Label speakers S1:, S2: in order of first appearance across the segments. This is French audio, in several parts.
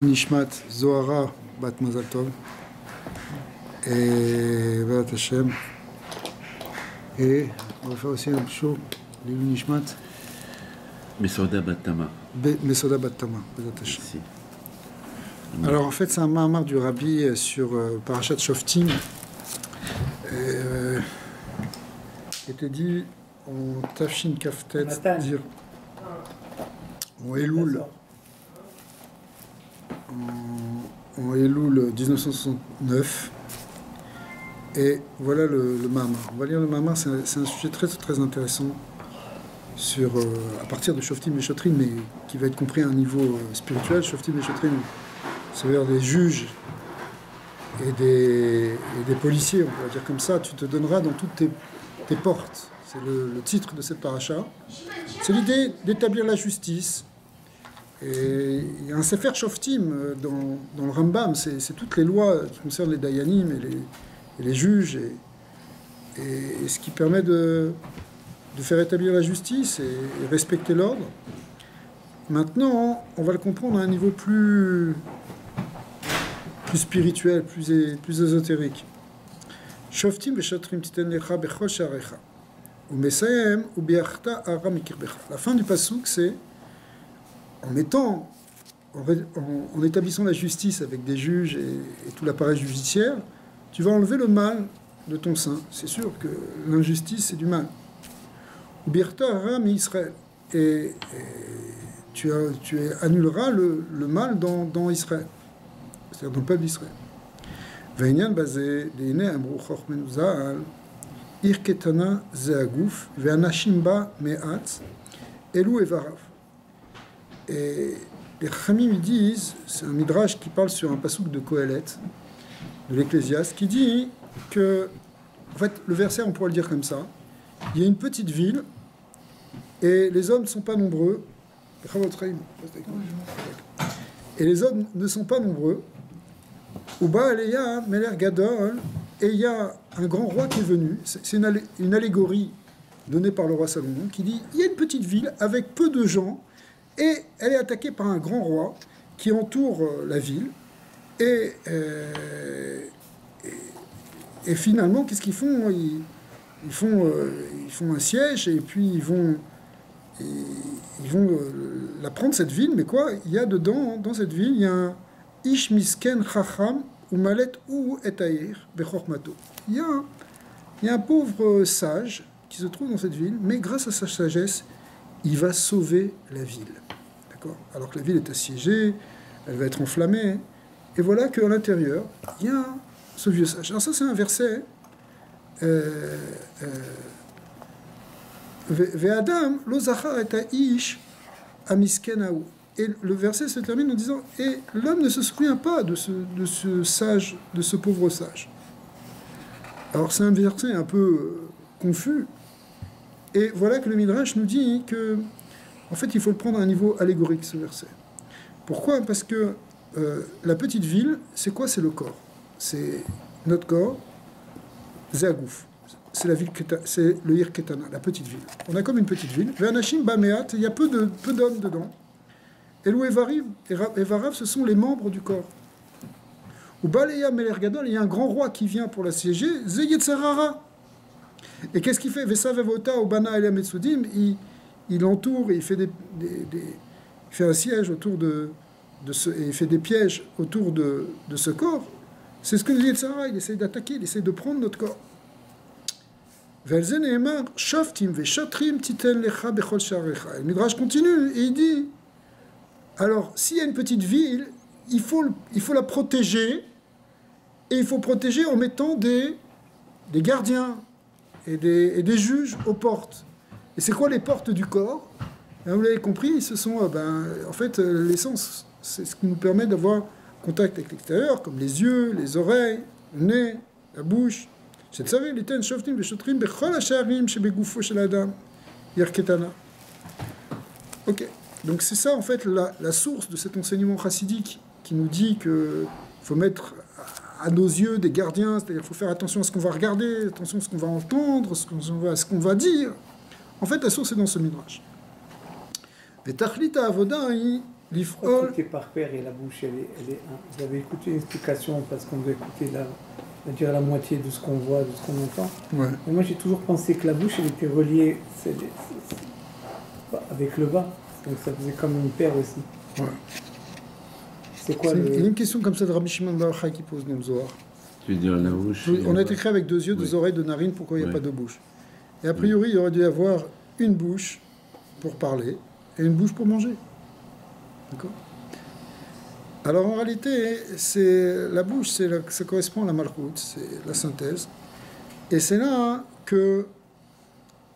S1: Nishmat Zohara Bat Mazal Tov et Bat Hashem. Et on va faire aussi un show, Lilou Nishmat
S2: Mesoda Bat Tama.
S1: Mesoda Bat Tama, Bat Hashem. Alors en fait c'est un mahamar du Rabbi sur Parashat Shoftim. Il était dit en Tafshin Kaftet, dire en Elul. En Elul 1969, et voilà le Mahamar. On va lire le Mahamar, c'est un sujet très, très intéressant sur, à partir de Shoftim et Shotrim, mais qui va être compris à un niveau spirituel. Shoftim et Shotrim, c'est-à-dire des juges et des policiers, on va dire comme ça. Tu te donneras dans toutes tes portes. C'est le titre de cette paracha. C'est l'idée d'établir la justice. Et il y a un Sefer Shoftim dans le Rambam, c'est toutes les lois qui concernent les Dayanim et les juges, et ce qui permet de faire établir la justice et respecter l'ordre. Maintenant, on va le comprendre à un niveau plus spirituel, plus ésotérique. Shoftim v'shotrim titen lecha bechol sharecha u'mesayem u'biachta ara mikirbecha. La fin du pasuk, c'est en établissant la justice avec des juges et tout l'appareil judiciaire, tu vas enlever le mal de ton sein. C'est sûr que l'injustice, c'est du mal. Ubirta Aram Israël. Et tu annuleras le mal dans Israël, c'est-à-dire dans le peuple d'Israël. Vainyan bazé deine amru chochmenu zal irketana zeaguf ve'anashimba me'at elu evarav. Et les Chachamim ils disent, c'est un midrash qui parle sur un passouk de Kohelet, de l'Ecclésiaste, qui dit que, en fait, le verset, on pourrait le dire comme ça, il y a une petite ville, et les hommes ne sont pas nombreux, et les hommes ne sont pas nombreux, Uba Aleya Meler Gadol, et il y a un grand roi qui est venu, c'est une allégorie donnée par le roi Salomon, qui dit, il y a une petite ville avec peu de gens, et elle est attaquée par un grand roi qui entoure la ville. Et finalement, qu'est-ce qu'ils font ? Ils font un siège, et puis ils vont la prendre, cette ville. Mais quoi ? Il y a dedans, dans cette ville, il y a un Ish Misken Chacham Umalet ou Etaïr Bechormato. Il y a un pauvre sage qui se trouve dans cette ville, mais grâce à sa sagesse, il va sauver la ville. D'accord ? Alors que la ville est assiégée, elle va être enflammée. Et voilà qu'à l'intérieur, il y a ce vieux sage. Alors ça, c'est un verset. Ve'adam lo zachar et ha'ish amiskenahu. Et le verset se termine en disant, et l'homme ne se souvient pas de ce sage, de ce pauvre sage. Alors c'est un verset un peu confus. Et voilà que le Midrash nous dit que, en fait, il faut le prendre à un niveau allégorique, ce verset. Pourquoi ? Parce que la petite ville, c'est quoi ? C'est le corps. C'est notre corps, Zeagouf. C'est la ville, c'est le Ir Ketana, la petite ville. On a comme une petite ville. Ve'anashim bameat, il y a peu d'hommes dedans. Elou Evarav, ce sont les membres du corps. Ou Baleya Meler Gadol, il y a un grand roi qui vient pour l'assiéger, Ze Yetzerara. Et qu'est-ce qu'il fait ? Vesavevota Obana Elia Metsudim, il entoure et il fait fait un siège autour de ce, et il fait des pièges autour de ce corps. C'est ce que nous dit Yetzirah, il essaie d'attaquer, il essaie de prendre notre corps. Velzen Emar Shoftim ve'shotrim titen lecha bechol sharecha. Le Midrash continue et il dit, alors s'il y a une petite ville, il faut la protéger, et il faut protéger en mettant des gardiens et des juges aux portes. Et c'est quoi les portes du corps ? Vous l'avez compris, ce sont en fait l'essence. C'est ce qui nous permet d'avoir contact avec l'extérieur, comme les yeux, les oreilles, le nez, la bouche. Ok, donc c'est ça en fait la source de cet enseignement chassidique qui nous dit qu'il faut mettre à nos yeux des gardiens, c'est-à-dire qu'il faut faire attention à ce qu'on va regarder, attention à ce qu'on va entendre, à ce qu'on va dire. En fait, la source est dans ce midrash. L'if'ol,
S3: Tout est par paire et la bouche, elle est un. Vous avez écouté une explication parce qu'on doit écouter dire la moitié de ce qu'on voit, de ce qu'on entend.
S1: ouais.
S3: Mais moi, j'ai toujours pensé que la bouche, elle était reliée avec le bas. Donc ça faisait comme une paire aussi.
S1: Ouais.
S3: C'est quoi
S1: Il y a
S3: le.
S1: une question comme ça de Rabbi Shimon Bar Yochai qui pose dans le Zohar.
S2: Tu veux dire la bouche.
S1: On a été créé avec 2 yeux, 2
S2: Oui.
S1: oreilles, 2 narines, pourquoi il n'y a
S2: Oui.
S1: pas de bouche? Et a priori, il aurait dû y avoir une bouche pour parler et une bouche pour manger. D'accord? Alors en réalité, c'est la bouche, ça correspond à la malchoute, c'est la synthèse. Et c'est là que,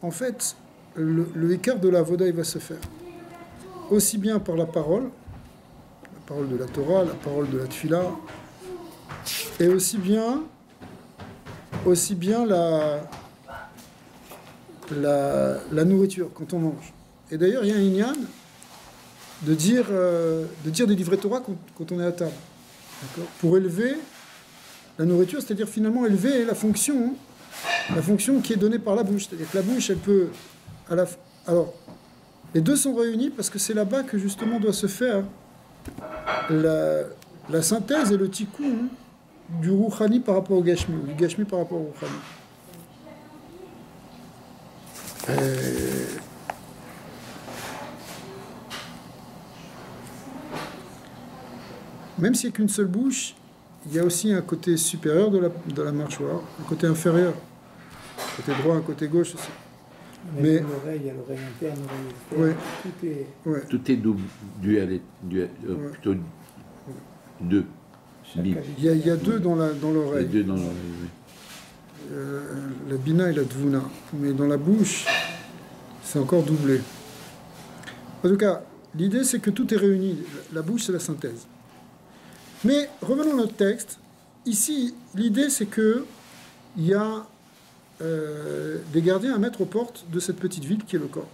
S1: en fait, le écart de la voda il va se faire. Aussi bien par la parole de la Torah, la parole de la Tfila, et aussi bien la nourriture, quand on mange. Et d'ailleurs, il y a un inyan de dire des livrets Torah quand on est à table. D'accord? Pour élever la nourriture, c'est-à-dire finalement élever la fonction qui est donnée par la bouche. C'est-à-dire que la bouche, elle peut... Alors, les deux sont réunis parce que c'est là-bas que justement doit se faire la synthèse et le tikkun du Rouhani par rapport au Gashmi, ou du Gashmi par rapport au Rouhani. Même s'il n'y a qu'une seule bouche, il y a aussi un côté supérieur de la mâchoire, un côté inférieur, un côté droit, un côté gauche aussi. Mais
S3: L'oreille, il y a l'oreille interne, l'oreille externe.
S1: Ouais.
S3: Tout est.
S2: Tout est plutôt deux.
S3: Chaque
S1: Il y a 2 dans
S2: Il y a
S1: l'oreille.
S2: 2 dans l'oreille, oui.
S1: La bina et la dvuna. Mais dans la bouche, c'est encore doublé. En tout cas, l'idée c'est que tout est réuni. La bouche, c'est la synthèse. Mais revenons à notre texte. Ici, l'idée c'est que il y a des gardiens à mettre aux portes de cette petite ville qui est le corps.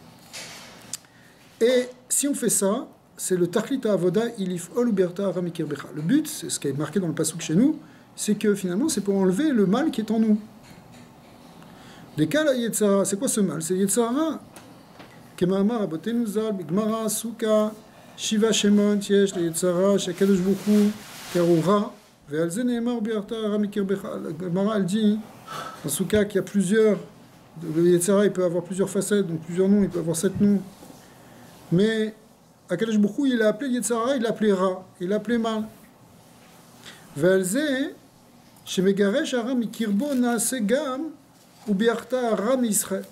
S1: Et si on fait ça, c'est le Tachlita Avoda Ilif Ol Uberta Aramikir Becha. Le but, c'est ce qui est marqué dans le passouk chez nous, c'est que finalement, c'est pour enlever le mal qui est en nous. Des cas, la Yetzara, c'est quoi ce mal? C'est Yetzara. Kemahama Rabotenu Zal, Bigmara, Suka, Shiva Shemon, Tiesh, la Yetzara, Shakadosh Bukhu, Karura, Ve'alze Neemar Uberta Aramikir Becha. La Gemara, elle dit, dans Suka, qu'il y a plusieurs. Le Yetzara, il peut avoir plusieurs facettes, donc plusieurs noms, il peut avoir 7 noms. Mais Akadosh Baruch Hu, il a appelé Yetzara, il l'a appelé Ra, il l'a appelé mal. Ve'alze, shemegaresh aram mikirbo naase gam ubiarta aram Israël.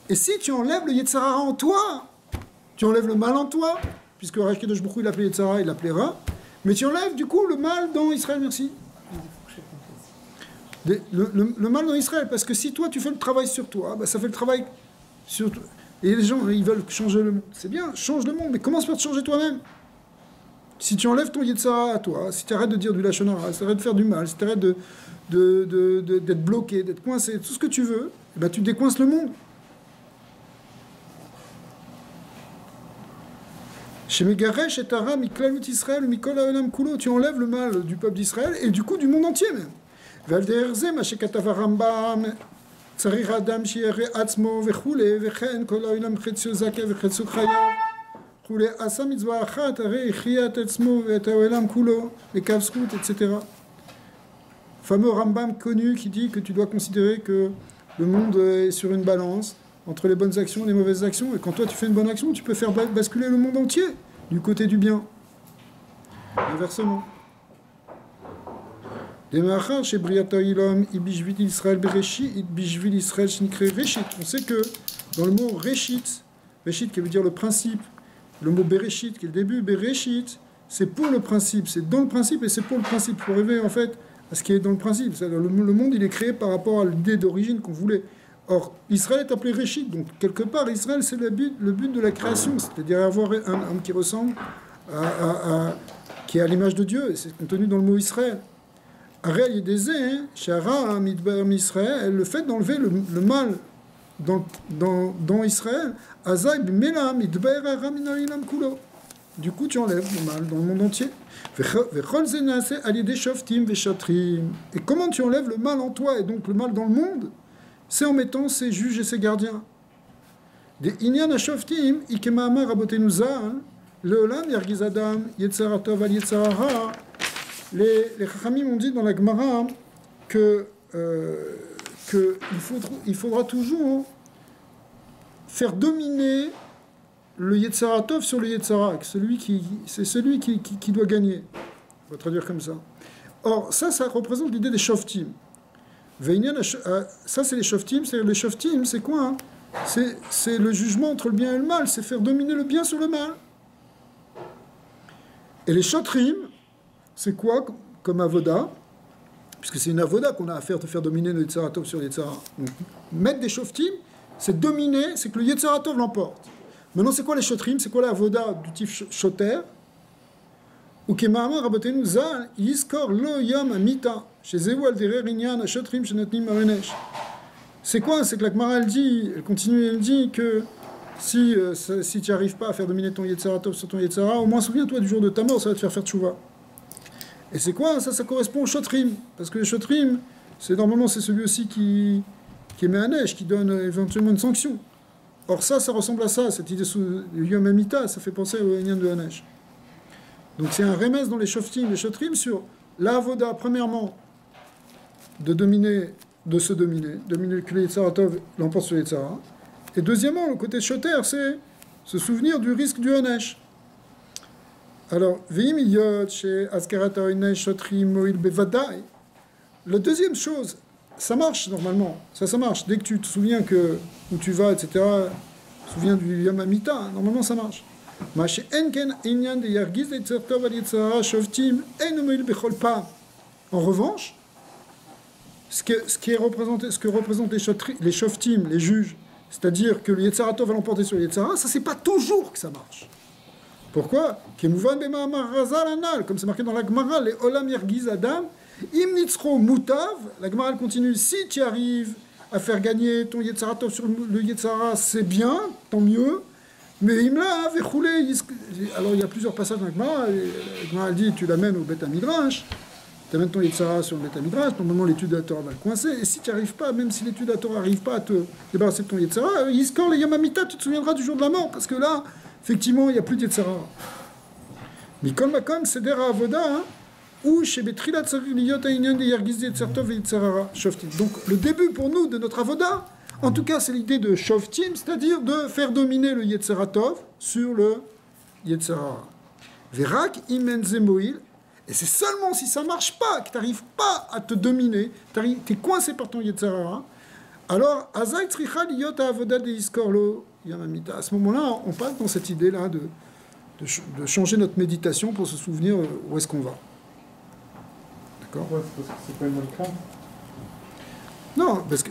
S1: Et si tu enlèves le Yetzara en toi, tu enlèves le mal en toi, puisque Akadosh Baruch Hu, il l'a appelé Yetzara, il l'a appelé Ra, mais tu enlèves du coup le mal dans Israël, merci. Le mal dans Israël, parce que si toi tu fais le travail sur toi, bah, ça fait le travail sur toi. Et les gens, ils veulent changer le monde. C'est bien, change le monde, mais commence par te changer toi-même. Si tu enlèves ton Yetzara à toi, si tu arrêtes de dire du Lachon Hara, si tu arrêtes de faire du mal, si tu arrêtes d'être bloqué, d'être coincé, tout ce que tu veux, eh ben, tu décoinces le monde. Chez Megaresh et Tara, Miklalut Israël, Mikol Haolam Kulo, tu enlèves le mal du peuple d'Israël et du coup du monde entier même. Valderze, Mashekatav Rambam, צריך אדם שיראה עצמו וכולי, וכן כל העולם חציו זכה וחציו חייו, וכולי, עשה מצווה אחת, הרי החיה את עצמו ואת העולם כולו, לקו זכות, etc. Fameux Rambam connu qui dit que tu dois considérer que le monde est sur une balance entre les bonnes actions et les mauvaises actions, et quand toi tu fais une bonne action, tu peux faire basculer le monde entier du côté du bien. Inversement. On sait que dans le mot Réchit, Réchit qui veut dire le principe, le mot Bereshit qui est le début, Bereshit, c'est pour le principe, c'est dans le principe et c'est pour le principe, pour arriver en fait à ce qui est dans le principe. C'est-à-dire le monde il est créé par rapport à l'idée d'origine qu'on voulait. Or, Israël est appelé Réchit, donc quelque part Israël c'est le but de la création, c'est-à-dire avoir un homme qui ressemble qui est à l'image de Dieu, et c'est contenu dans le mot Israël. Arel Yedezé, Shara, Midbar Israël, le fait d'enlever le mal dans Israël, Azaï Mela, Midbar Aramina'ilam Kulo. Du coup, tu enlèves le mal dans le monde entier. Et comment tu enlèves le mal en toi et donc le mal dans le monde? C'est en mettant ses juges et ses gardiens. Des Inyan Ashoftim, Ikemama Rabotenu Zal, Leolam Yargiz Adam, Yetzara Tov al Yetzara Ra. Les Chachamim ont dit dans la Gemara que il faudra toujours faire dominer le Yetzara Tov sur le Yetzara, c'est celui qui doit gagner. On va traduire comme ça. Or, ça représente l'idée des Shoftim. Ça, c'est les Shoftim. C'est-à-dire, les Shoftim, c'est quoi hein? C'est le jugement entre le bien et le mal. C'est faire dominer le bien sur le mal. Et les Shotrim, c'est quoi comme avoda? Puisque c'est une avoda qu'on a à faire de faire dominer le Yetzara Tov sur le Yetzara. Donc, mettre des Shoftim, c'est dominer, c'est que le Yetzara Tov l'emporte. Maintenant, c'est quoi les Shotrim? C'est quoi la avoda du type Shoter? Ou Kema'amar Rabbeinu Zal, Yiskor lo yam amita, chez Zéou al derer inyan ashotrim shenotnim marenesh. C'est quoi? C'est que la Gemara, elle continue, elle dit que si tu n'arrives pas à faire dominer ton Yetzara Tov sur ton Yetzara, au moins souviens-toi du jour de ta mort, ça va te faire tchouva. Et c'est quoi? Ça correspond au Shotrim. Parce que le Shotrim, normalement, c'est celui aussi qui émet un neige, qui donne éventuellement une sanction. Or ça ressemble à ça, cette idée du Yom Amita, ça fait penser au Inyan de Hanesh. Donc c'est un remèze dans les Shoftim, les Shotrim sur la avoda, premièrement, de se dominer que le Yetzara Tov l'emporte sur le Yetzara. Et deuxièmement, le côté Shoter, c'est se souvenir du risque du Hanesh. Alors, Ve'im yot chez Askarata Hanesh Shotrim Moil Bevadai. La deuxième chose, ça marche normalement, ça marche. Dès que tu te souviens où tu vas, etc., tu te souviens du Yom Amita, normalement ça marche. En revanche, ce que représentent les Shoftim, les juges, c'est-à-dire que le Yetzara Tov va l'emporter sur le Yetzara, ça c'est pas toujours que ça marche. Pourquoi? Comme c'est marqué dans la Gemara, les Olam Yargiz Adam, Im Nitzro Mutav, la Gemara continue, si tu arrives à faire gagner ton Yetzara Tov sur le Yetzara, c'est bien, tant mieux. Mais Imla avait roulé. Alors il y a plusieurs passages dans la Gemara. La Gemara dit tu l'amènes au Beth Midrash, tu amènes ton Yetzara sur le Beth Midrash, normalement l'étude de la Torah va le coincer. Et si tu n'y arrives pas, même si l'étude de la Torah n'arrive pas à te débarrasser de ton Yetzara, Yiskor le Yom Amita, tu te souviendras du jour de la mort, parce que là, effectivement, il n'y a plus de Yetzara. Mikol Makom, c'est Dera Avoda, ou chez Betrilat Tzarich Liyot Ha'inyan de Yargiz Yetzara Tov et Yetzara Shoftim. Donc le début pour nous de notre Avoda, en tout cas, c'est l'idée de Shoftim, c'est-à-dire de faire dominer le Yetzara Tov sur le Yetzara. Verak imen zemoil, et c'est seulement si ça ne marche pas, que tu n'arrives pas à te dominer, tu es coincé par ton Yetzara, alors, Azai Tzricha Liyot Avoda de Iskorlo Yamamita. À ce moment-là, on passe dans cette idée-là de changer notre méditation pour se souvenir où est-ce qu'on va. D'accord?
S3: Ouais, c'est parce que c'est pas une bonne crainte.
S1: Non, parce que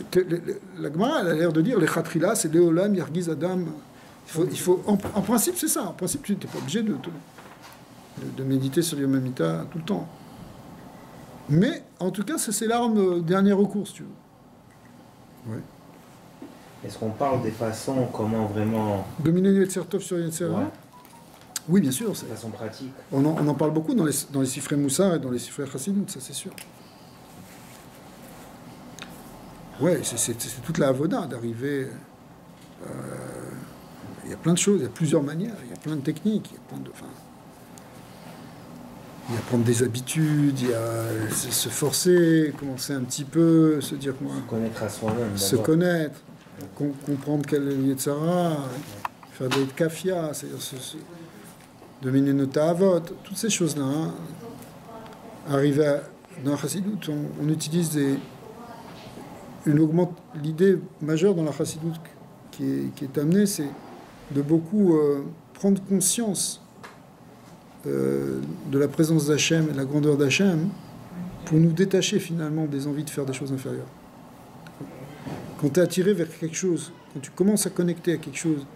S1: la Gemara, elle a l'air de dire les Khatrila, c'est Léolam, Yargiz Adam. En principe, c'est ça. En principe, tu n'es pas obligé de méditer sur Yom Amita tout le temps. Mais, en tout cas, c'est l'arme dernier recours, si tu veux. Ouais.
S4: Est-ce qu'on parle des façons, comment vraiment...
S1: Dominer le Yetzara Tov sur Yetzara? Ouais. Oui, bien sûr.
S4: De façon pratique.
S1: On en parle beaucoup dans les Sifrei Moussar et dans les Sifrei Chassidut, ça c'est sûr. Ouais, c'est toute la avoda d'arriver. Il y a plein de choses, il y a plusieurs manières, il y a plein de techniques, il y a plein de. Il y a prendre des habitudes, il y a se forcer, commencer un petit peu, se dire moi.
S4: Se connaître à soi-même.
S1: Se connaître, comprendre quel est le Yetzara, faire des kafia, c'est-à-dire dominer nos ta'avot, toutes ces choses-là. Hein. Arriver dans la Chassidut, on utilise l'idée majeure dans la Chassidut qui est amenée, c'est de beaucoup prendre conscience de la présence d'Hachem et de la grandeur d'Hachem pour nous détacher finalement des envies de faire des choses inférieures. Quand tu es attiré vers quelque chose, quand tu commences à connecter à quelque chose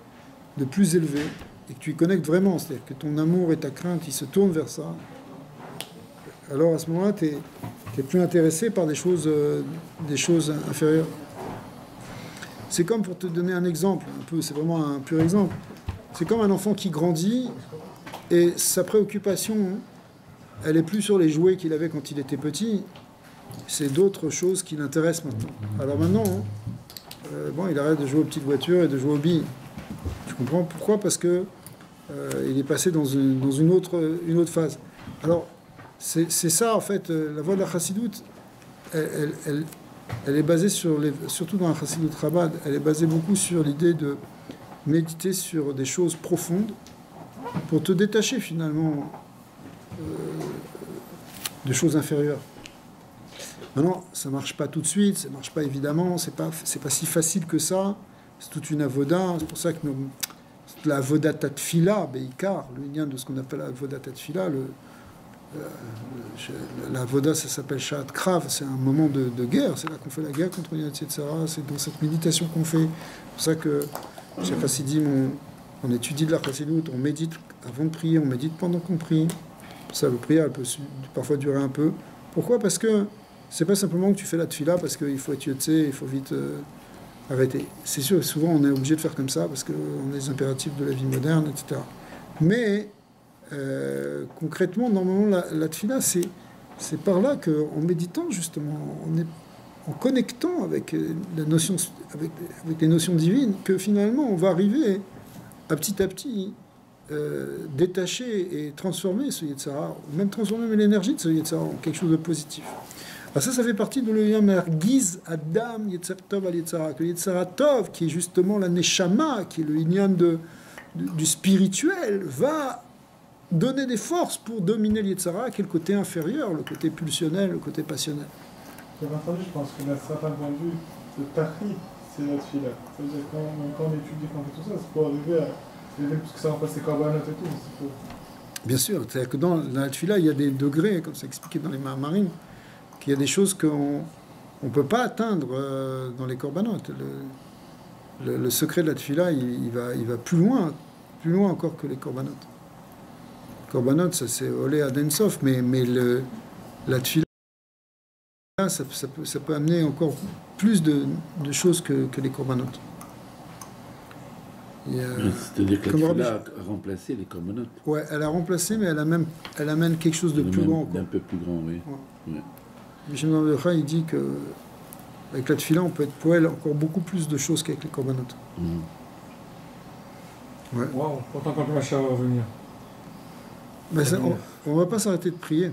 S1: de plus élevé et que tu y connectes vraiment, c'est-à-dire que ton amour et ta crainte ils se tournent vers ça, alors à ce moment-là tu es plus intéressé par des choses inférieures. C'est comme, pour te donner un exemple, c'est vraiment un pur exemple, c'est comme un enfant qui grandit et sa préoccupation, elle n'est plus sur les jouets qu'il avait quand il était petit, c'est d'autres choses qui l'intéressent maintenant. Alors maintenant, il arrête de jouer aux petites voitures et de jouer aux billes. Tu comprends pourquoi? Parce que il est passé dans une autre phase. Alors, c'est ça, en fait, la voie de la Chassidoute, elle est basée surtout dans la Chassidoute Chabad, elle est basée beaucoup sur l'idée de méditer sur des choses profondes pour te détacher finalement de choses inférieures. Maintenant, ça ne marche pas tout de suite, ça ne marche pas évidemment, c'est pas si facile que ça, c'est toute une avoda, c'est pour ça que la avoda tatfila, beikar, le lien de ce qu'on appelle la avoda tatfila, la avoda ça s'appelle Sha'at Krav, c'est un moment de guerre, c'est là qu'on fait la guerre contre Yetzer Hara, c'est dans cette méditation qu'on fait. C'est pour ça que chez Chassidim, on étudie de la Chassidoute, on médite avant de prier, on médite pendant qu'on prie. Pour ça, le prière, elle peut parfois durer un peu. Pourquoi ? Parce que c'est pas simplement que tu fais la tfila parce qu'il faut être yotzé, il faut vite arrêter. C'est sûr, souvent on est obligé de faire comme ça parce qu'on a les impératifs de la vie moderne, etc. Mais concrètement, normalement, la tfila, c'est par là qu'en méditant, justement, en connectant avec les notions divines, que finalement, on va arriver à petit détacher et transformer ce Yetzer Hara, ou même transformer l'énergie de ce Yetzer Hara en quelque chose de positif. Alors ça fait partie de l'Yam Mergiz Adam Yetzer Tov al Yetzer Hara, que le Yetzer Hara Tov, qui est justement la Neshama, qui est le Inyan du spirituel, va donner des forces pour dominer le Yetzer Hara, qui est le côté inférieur, le côté pulsionnel, le côté passionnel.
S5: Bien entendu, je pense que d'un certain point de vue, le Tahri, c'est la tfila. C'est-à-dire quand on étudie, quand on fait tout ça, c'est pour arriver à... Parce que ça remplace les corbanotes et tout. Pour...
S1: Bien sûr, c'est-à-dire que dans la tfila, il y a des degrés, comme c'est expliqué dans les marines, qu'il y a des choses qu'on ne peut pas atteindre dans les corbanotes. Le secret de la tfila, il va plus loin encore que les corbanotes. Les corbanotes, ça c'est Olé Adensov, mais la tfila, ça peut amener encore plus de choses que les corbanotes.
S2: C'est-à-dire que la tfila a remplacé les corbanotes.
S1: Ouais, elle a remplacé, mais elle amène quelque chose de plus grand.
S2: Un peu plus grand, oui. Ouais.
S1: Michel Nandekha, il dit qu'avec la tfila, on peut être poël encore beaucoup plus de choses qu'avec les corbanotes. Ouais.
S5: Waouh, pourtant quand ma chère va venir.
S1: Ben on ne va pas s'arrêter de prier.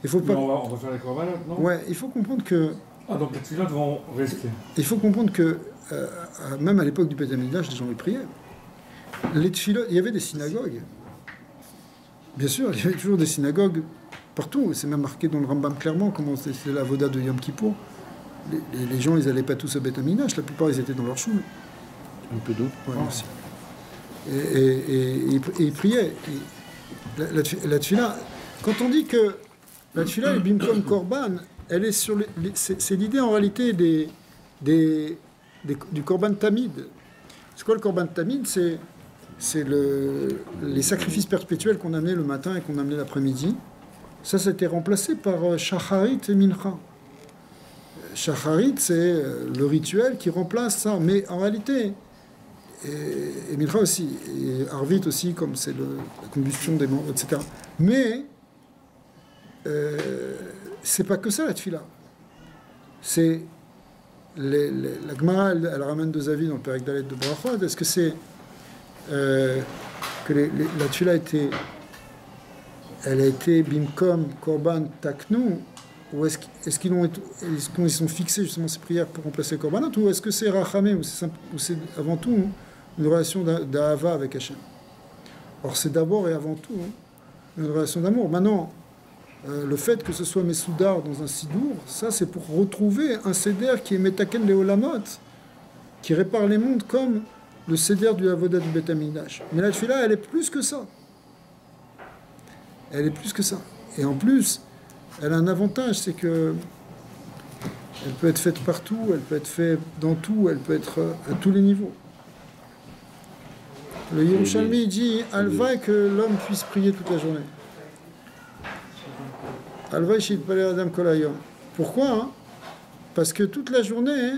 S1: Il faut pas...
S5: on va faire les corbanotes, non ?
S1: Ouais, il faut comprendre que...
S5: Ah, donc les tfilotes vont rester.
S1: Il faut comprendre que, même à l'époque du Beth Amikdash, les gens les priaient. Les tfilotes, il y avait des synagogues. Bien sûr, il y avait toujours des synagogues partout. C'est même marqué dans le Rambam clairement comment c'était la voda de Yom Kippour. Les gens, ils n'allaient pas tous au Beth Amikdash. La plupart, ils étaient dans leur choule.
S2: Un peu d'eau.
S1: Ouais, merci. Et ils priaient. La tfila, quand on dit que la tfila est bimkom korban, elle est sur c'est l'idée en réalité du korban tamid. C'est quoi le korban tamid ? C'est les sacrifices perpétuels qu'on amenait le matin et qu'on amenait l'après-midi. Ça a été remplacé par shacharit et mincha. Shacharit, c'est le rituel qui remplace ça. Mais en réalité, et mincha aussi, et arvit aussi, comme c'est la combustion des membres, etc. Mais c'est pas que ça la tfila. C'est la Gemara, elle ramène deux avis dans le Perek Dalet de Brachot. Est-ce que c'est que la tfila elle a été bimkom korban taknu, ou est-ce qu'ils sont fixés justement ces prières pour remplacer le korbanot, ou est-ce que c'est rachamé, ou c'est avant tout une relation d'ahava avec Hachem. Or c'est d'abord et avant tout une relation d'amour. Maintenant, le fait que ce soit Messoudar dans un Sidour, ça c'est pour retrouver un Seder qui est Metaken Leolamot, qui répare les mondes comme le Seder du Avoda du Beth Amikdash. Mais la tfila, elle est plus que ça. Elle est plus que ça. Et en plus, elle a un avantage, c'est que elle peut être faite partout, elle peut être faite dans tout, elle peut être à tous les niveaux. Le Yerushalmi dit « Alvaï que l'homme puisse prier toute la journée ». Alvaï shit palé adam kol hayom. Pourquoi ? Parce que toute la journée,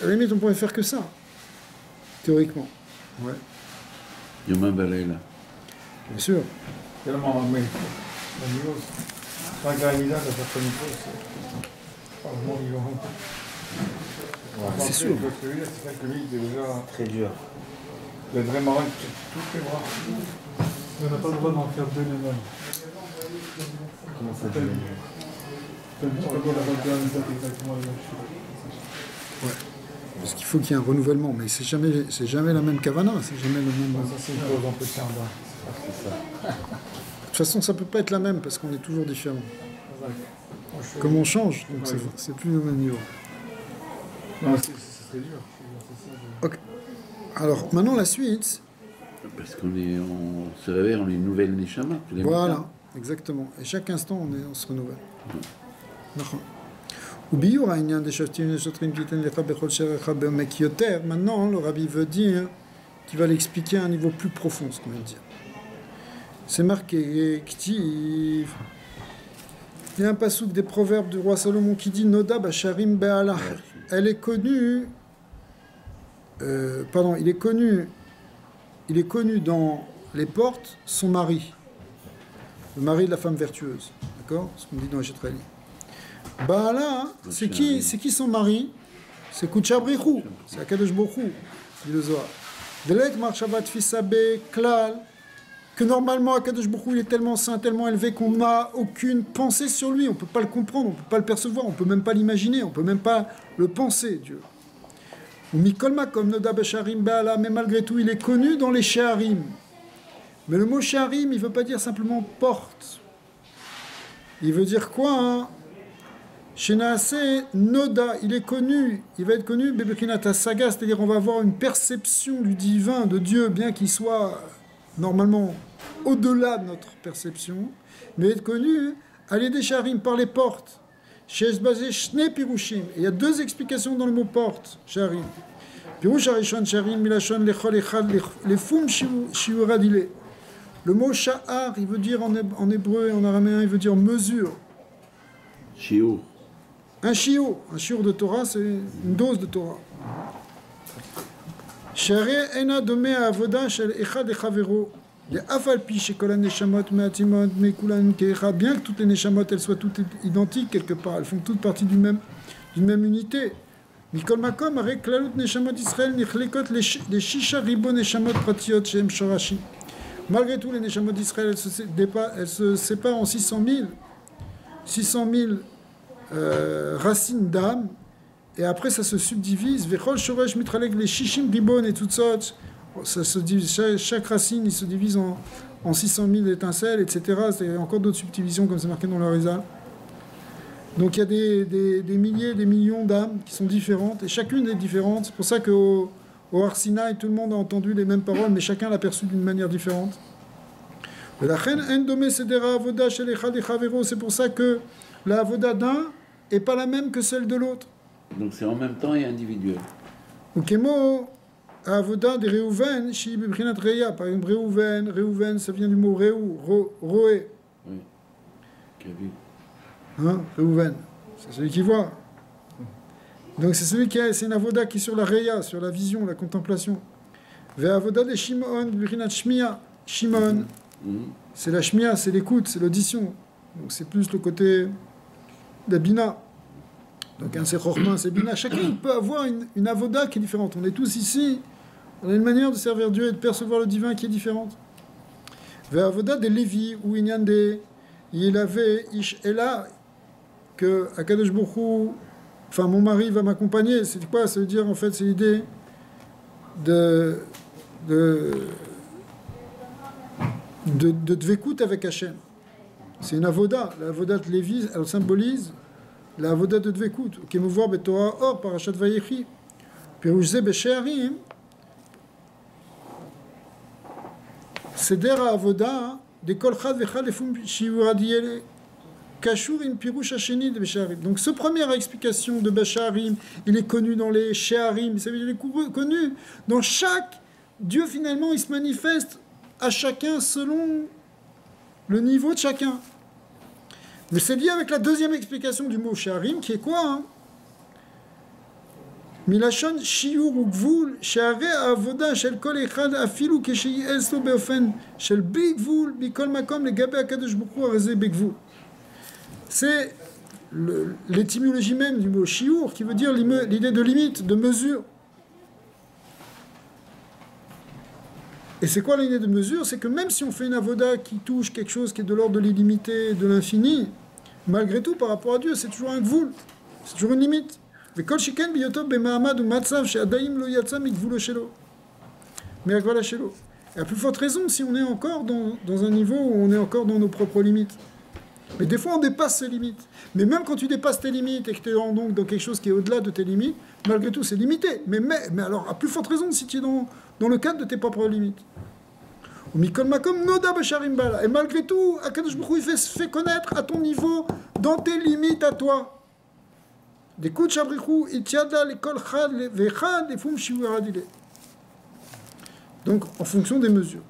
S1: à la limite, on pourrait faire que ça, théoriquement. Ouais.
S2: Yom Balayla.
S1: Bien sûr.
S5: Tellement, mais la niveau, sans gravida, ça fait niveau, c'est franchement vivant.
S1: C'est sûr.
S5: C'est ça que lui, c'est déjà
S4: Très dur.
S6: Les vrais marins, toutes les bras.
S5: On n'a pas le droit d'en faire deux les mêmes.
S4: Comment ça dit?
S5: Tu peux pas avoir deux exactement les mêmes choses.
S1: Ouais. Parce qu'il faut qu'il y ait un renouvellement, mais c'est jamais la même kavana, c'est jamais le même.
S6: Ça, c'est une chose en petit en bas.
S4: C'est ça.
S1: De toute façon, ça peut pas être la même parce qu'on est toujours différent. Comme on change, donc c'est plus le même niveau.
S6: Non, c'est dur.
S1: Ok. Alors maintenant la suite.
S2: Parce on se réveille, on est une nouvelle Neshama. tous les
S1: Voilà,
S2: matins.
S1: exactement. Et chaque instant, on se renouvelle. D'accord. Oubiyour העניין דשבתים לשוטרים כי ייתן לך בכל שעריך בעומק יותר. Maintenant, le rabbi veut dire qu'il va l'expliquer à un niveau plus profond, ce qu'on vient de dire. C'est marqué, Ktiv. Il y a un passouk des proverbes du roi Salomon qui dit Noda Basharim Be'ala. Elle est connue. Il est connu dans les portes, son mari. Le mari de la femme vertueuse. D'accord? Ce qu'on dit dans les Chetrali. Baala, c'est qui son mari? C'est Kuchabrichou. C'est Akadosh Bochou, dit le Zohar. Delek Marchavat Fisabe Klal. Que normalement, Akadosh Baruch Hu, il est tellement saint, tellement élevé qu'on n'a aucune pensée sur lui. On ne peut pas le comprendre, on ne peut pas le percevoir, on ne peut même pas l'imaginer, on ne peut même pas le penser, Dieu. Ou Mikol Makom Noda Besharim Baala, mais malgré tout, il est connu dans les Sheharim. Mais le mot Sheharim, il ne veut pas dire simplement porte. Il veut dire quoi, hein? Shenaase Noda, il est connu, il va être connu, Bebekhinata Saga, c'est-à-dire on va avoir une perception du divin, de Dieu, bien qu'il soit normalement au-delà de notre perception, mais être connu à l'aider Sharim par les portes. Shesbazé Shne Pirushim. Il y a deux explications dans le mot porte, Sharim. Pirush Arishon Sharim Milashon Lechol Echad Lefum Shiuradile. Le mot Sha'ar, il veut dire en hébreu et en araméen, il veut dire mesure.
S2: Shiur.
S1: Un shiur de Torah, c'est une dose de Torah. Share ena domé à avoda shel echad echavero. Les afalpi chez Kolan Neshamot, Meatimot, Mekulan Kecha, bien que toutes les Neshamot elles soient toutes identiques quelque part, elles font toutes partie d'une même unité. Mikol Makom, avec Klalut Neshamot Israël, Nichlekot, les Shisha Ribo Neshamot Pratiot, Shem Shorashi. Malgré tout, les Neshamot d'Israël, elles se séparent en 600 000 racines d'âme, et après ça se subdivise. Vechol Shoresh Mitraleg, les Shishim Ribon et toutes sortes. Ça se divise, chaque racine il se divise en 600 000 étincelles, etc. Il y a encore d'autres subdivisions comme c'est marqué dans le Harizal. Donc il y a des milliers, des millions d'âmes qui sont différentes, et chacune est différente. C'est pour ça qu'au Har Sinaï, tout le monde a entendu les mêmes paroles, mais chacun l'a perçu d'une manière différente. C'est pour ça que la avoda d'un n'est pas la même que celle de l'autre.
S2: Donc c'est en même temps et individuel.
S1: Ukemo, avoda de Reuven, shi bibrinat reya. Par exemple, Reuven, ça vient du mot Reu, roé.
S2: Oui. Kavi.
S1: Hein, Reuven, c'est celui qui voit. Donc c'est celui c'est une avoda qui est sur la reya, sur la vision, la contemplation. Ve avoda de Shimon, bibrinat shmia. Shimon, c'est la shmia, c'est l'écoute, c'est l'audition. Donc c'est plus le côté de Bina. Donc un c'est Chorma, c'est Bina. Chacun peut avoir une avoda qui est différente. On est tous ici, on a une manière de servir Dieu et de percevoir le divin qui est différente. Ve avoda de Lévi, ou Inyande, il avait Ish Ela, que Akadosh Baruch Hu, enfin mon mari va m'accompagner. C'est quoi? Ça veut dire en fait, c'est l'idée de dvekout avec Hachem. C'est une avoda. La avoda de Lévi, elle symbolise la avoda de dvekout. Qui me voit Torah or parashat Vayechi. Pirouchze beshearim. Seder avoda de kol chad vechad lefum shiuradiel kashur in pirouch hasheni de beshearim. Donc ce première explication de beshearim, il est connu dans les shearim. Ça veut dire il est connu dans chaque Dieu. Finalement, il se manifeste à chacun selon le niveau de chacun. Mais c'est lié avec la deuxième explication du mot Sharim, qui est quoi, hein? Milachon shiur ou gvul, share avoda shel kol echad afilu kesheyi eslo beofen shel bigvul mikol makom legabe akadosh baruch hu areze begvul. C'est l'étymologie même du mot shiur, qui veut dire l'idée de limite, de mesure. Et c'est quoi l'unité de mesure? C'est que même si on fait une avoda qui touche quelque chose qui est de l'ordre de l'illimité, de l'infini, malgré tout, par rapport à Dieu, c'est toujours un gvoul, c'est toujours une limite. Mais kol shiken biyotov b'ma'amad ou matzav she'adaim lo yatsa mikvulo shelo. Merkvala shelo. Et à plus forte raison, si on est encore dans un niveau où on est encore dans nos propres limites. Mais des fois, on dépasse ces limites. Mais même quand tu dépasses tes limites et que tu es donc dans quelque chose qui est au-delà de tes limites, malgré tout, c'est limité. Mais alors, à plus forte raison, si tu es dans le cadre de tes propres limites. Mikol makom noda b'sharim bala. Et malgré tout, Akadosh Baruch Hu, il fait connaître à ton niveau, dans tes limites à toi. Des coups de shabrichou, itiada, l'école chad, vechad, les foum shiuradile. Donc, en fonction des mesures.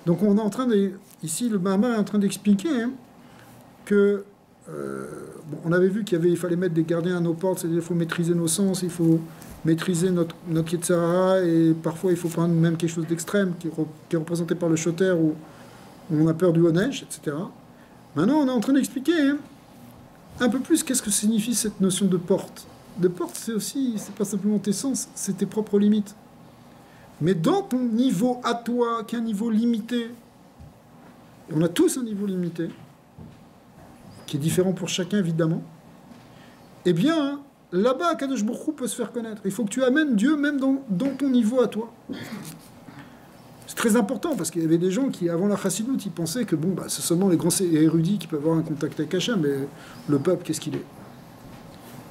S1: Donc on est en train de... Ici, le Mahamar est en train d'expliquer que... on avait vu qu'il fallait mettre des gardiens à nos portes, c'est-à-dire qu'il faut maîtriser nos sens, il faut maîtriser notre Yetzirah, et parfois il faut prendre même quelque chose d'extrême qui est représenté par le shoter où on a peur du Honesh, etc. Maintenant, on est en train d'expliquer un peu plus qu'est-ce que signifie cette notion de porte. De porte, c'est pas simplement tes sens, c'est tes propres limites. Mais dans ton niveau à toi, qui est un niveau limité, et on a tous un niveau limité, qui est différent pour chacun évidemment, eh bien, là-bas, Kadosh Baruch Hu peut se faire connaître. Il faut que tu amènes Dieu même dans ton niveau à toi. C'est très important, parce qu'il y avait des gens qui, avant la Chassidoute, ils pensaient que c'est seulement les grands érudits qui peuvent avoir un contact avec Hachem, mais le peuple, qu'est-ce qu'il est?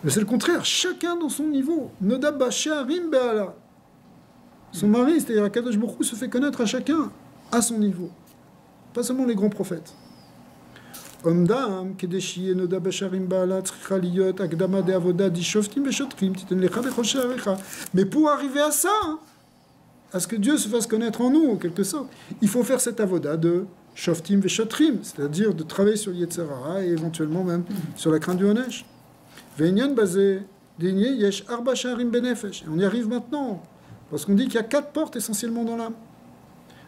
S1: Mais c'est le contraire, chacun dans son niveau. Nodab Basharim Be'ala. Son mari, c'est-à-dire Akadosh Baruch Hu, se fait connaître à chacun à son niveau. Pas seulement les grands prophètes. Mais pour arriver à ça, à ce que Dieu se fasse connaître en nous, en quelque sorte, il faut faire cette avoda de shoftim veshotrim, c'est-à-dire de travailler sur Yetzirah et éventuellement même sur la crainte du Honesh. Ve'inyan bazeh dinye yesh arba sharim benefesh. On y arrive maintenant. Parce qu'on dit qu'il y a 4 portes essentiellement dans l'âme.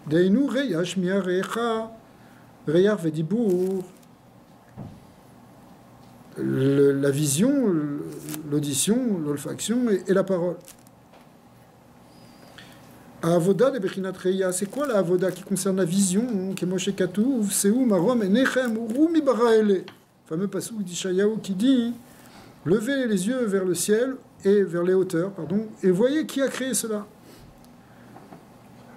S1: Deinu reyash miya recha reyach vedibur. La vision, l'audition, l'olfaction et la parole. Avoda de Bechinat Reya, c'est quoi la avoda qui concerne la vision? Kemoshe Katuv, Seou, Marom, Nechem, Urumi Baraele. Fameux passage d'Ishayahu qui dit levez les yeux vers le ciel et vers les hauteurs, et voyez qui a créé cela.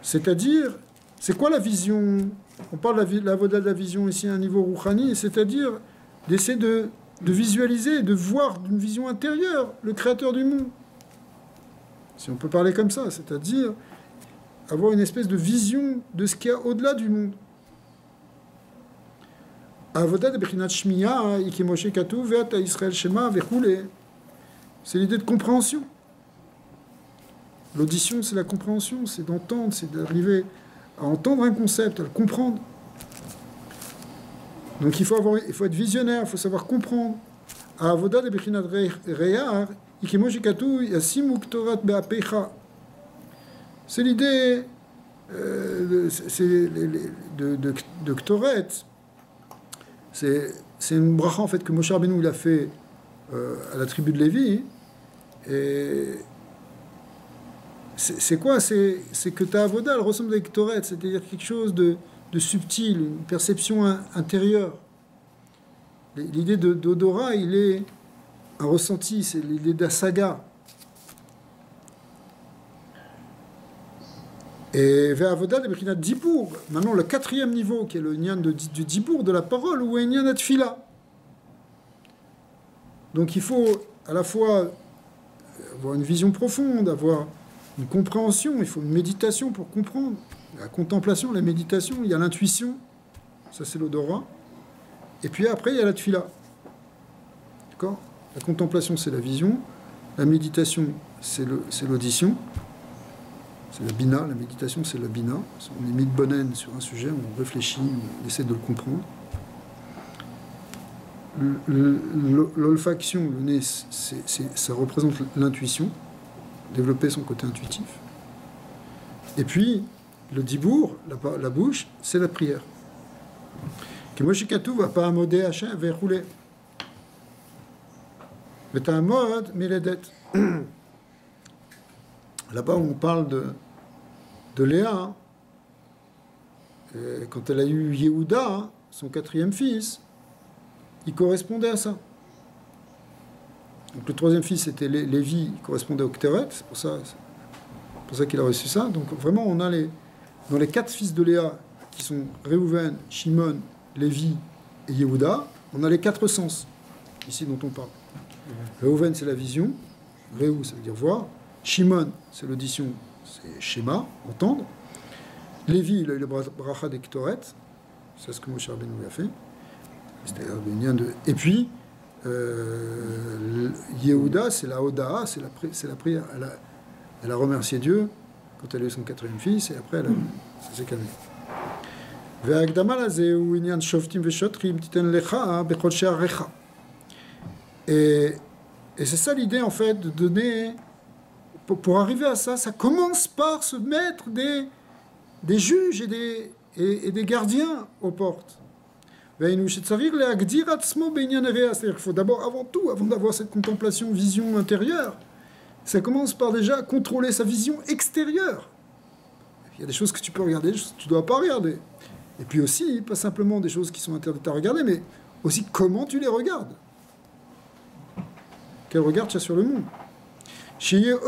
S1: C'est-à-dire, c'est quoi la vision? On parle de l'avoda de la vision ici à un niveau rouhani, c'est-à-dire d'essayer de visualiser, de voir d'une vision intérieure le créateur du monde. Si on peut parler comme ça, c'est-à-dire avoir une espèce de vision de ce qu'il y a au-delà du monde. Avoda de Bechinat Shmiya, Ikemoshe Katuv, Ve'ata Israël Shema, Ve'chule. C'est l'idée de compréhension. L'audition, c'est la compréhension, c'est d'entendre, c'est d'arriver à entendre un concept, à le comprendre. Donc il faut être visionnaire, il faut savoir comprendre. Avoda de Bechinat Reyar, Ikemoshe Katuv, Yasim Uktorat Be'apecha. C'est l'idée de Ktoret. C'est une bracha en fait que Moshe Rabbeinu il a fait à la tribu de Lévi. Et c'est quoi? C'est que ta avoda elle ressemble à Ktoret, c'est-à-dire quelque chose de subtil, une perception intérieure. L'idée d'odorat, il est un ressenti, c'est l'idée d'Asaga. Et vers Avoda de Bechinat Dibour, maintenant le 4e niveau, qui est le nyan du Dibour, de la parole, ou un nyan à Tfila. Donc il faut à la fois avoir une vision profonde, avoir une compréhension, il faut une méditation pour comprendre. La contemplation, la méditation, il y a l'intuition, ça c'est l'odorat. Et puis après, il y a la Tfila. D'accord? La contemplation, c'est la vision. La méditation, c'est l'audition. C'est la bina, la méditation c'est la bina. On est mis de bonne haine sur un sujet, on réfléchit, on essaie de le comprendre. L'olfaction, le nez, ça représente l'intuition, développer son côté intuitif. Et puis, le dibour, la bouche, c'est la prière. Que Moshe Katuv va pas amodé Hachem vers rouler. Vetamod Miledet. Là-bas, on parle de Léa. Et quand elle a eu Yehuda, son quatrième fils, il correspondait à ça. Donc le troisième fils était Lévi, il correspondait au Kteret, c'est pour ça qu'il a reçu ça. Donc vraiment, on a dans les 4 fils de Léa, qui sont Réhouven, Shimon, Lévi et Yehuda, on a les 4 sens, ici dont on parle. Réhouven, c'est la vision, Réhou, ça veut dire voir, Shimon, c'est l'audition, c'est schéma, entendre. Lévi, il a eu le bracha des Ktoret, c'est ce que Moshe Rabbeinu lui a fait. Et puis, Yehuda, c'est la Oda, c'est la prière. Elle a remercié Dieu quand elle a eu son quatrième fils, et après, ça s'est calmé. Et c'est ça l'idée, en fait, de donner... Pour arriver à ça, ça commence par se mettre des juges et des gardiens aux portes. C'est-à-dire qu'il faut d'abord, avant tout, avant d'avoir cette contemplation, vision intérieure, ça commence par déjà contrôler sa vision extérieure. Il y a des choses que tu peux regarder, des choses que tu ne dois pas regarder. Et puis aussi, pas simplement des choses qui sont interdites à regarder, mais aussi comment tu les regardes. Quel regard tu as sur le monde. C'est-à-dire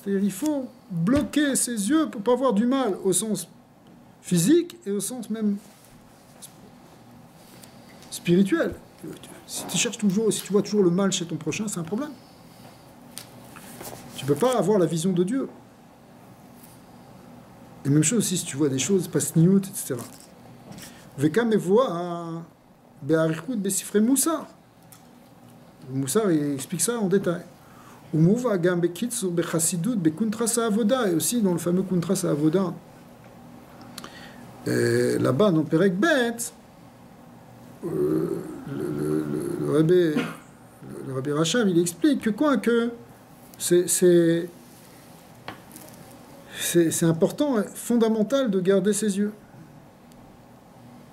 S1: il faut bloquer ses yeux pour ne pas avoir du mal au sens physique et au sens même spirituel. Si tu cherches toujours, si tu vois toujours le mal chez ton prochain, c'est un problème. Tu ne peux pas avoir la vision de Dieu. Et même chose aussi si tu vois des choses, pas sniout, etc. Veka me voit be'arichut besifre Moussar. Moussar, il explique ça en détail. Et aussi dans le fameux Kuntras Avoda, là-bas dans Perek Bet, le Rabbi Racham, il explique que quoi, que c'est important, fondamental de garder ses yeux.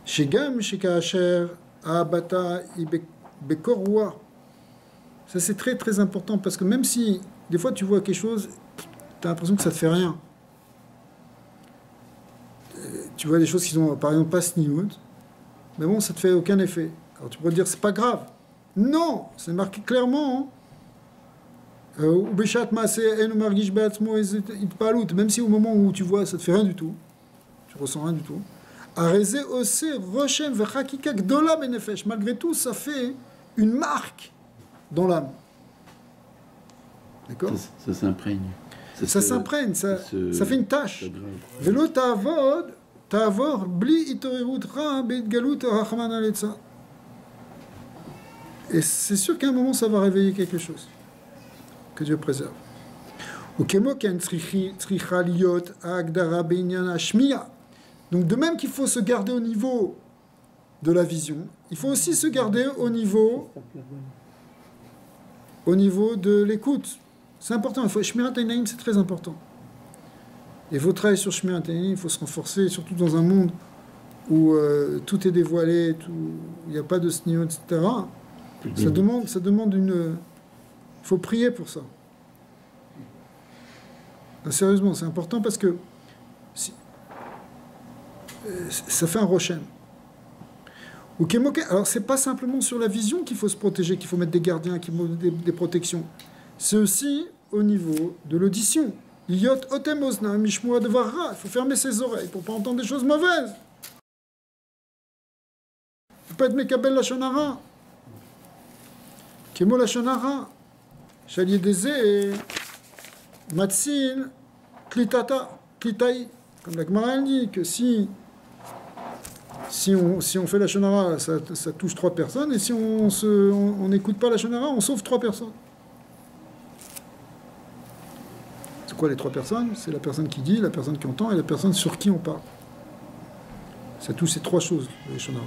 S1: Shegam, Shekaasher, Abata, Bekorwa. Ça, c'est très très important parce que même si des fois tu vois quelque chose, tu as l'impression que ça te fait rien. Tu vois des choses qui sont par exemple pas sniout, mais bon, ça te fait aucun effet. Alors tu pourrais dire c'est pas grave. Non, c'est marqué clairement. Même si au moment où tu vois, ça te fait rien du tout, tu ressens rien du tout. Malgré tout, ça fait une marque dans l'âme. D'accord ?
S2: Ça s'imprègne.
S1: Ça s'imprègne, ça fait une tâche. Velo ta'avor bli itorerut ra beitgalut rahman aletza. Et c'est sûr qu'à un moment, ça va réveiller quelque chose. Que Dieu préserve. Donc de même qu'il faut se garder au niveau de la vision, il faut aussi se garder au niveau de l'écoute. C'est important. Shmirat Einaim, c'est très important. Et il faut travailler sur Shmirat Einaim, il faut se renforcer, surtout dans un monde où tout est dévoilé, il n'y a pas de snio, etc. Ça demande une... Il faut prier pour ça. Sérieusement, c'est important parce que ça fait un rochem. Alors, c'est pas simplement sur la vision qu'il faut se protéger, qu'il faut mettre des gardiens, qu'il faut mettre des protections. C'est aussi au niveau de l'audition. Il faut fermer ses oreilles pour ne pas entendre des choses mauvaises. Il ne faut pas être mekabel la shonara. Kemo la shonara. Chalier des et Matsil, Klitata, Klitai. Comme la Gemara dit, que si on fait la shonara, ça touche 3 personnes, et si on n'écoute pas la shonara, on sauve 3 personnes. C'est quoi les 3 personnes ? C'est la personne qui dit, la personne qui entend, et la personne sur qui on parle. Ça touche ces 3 choses, les shonara.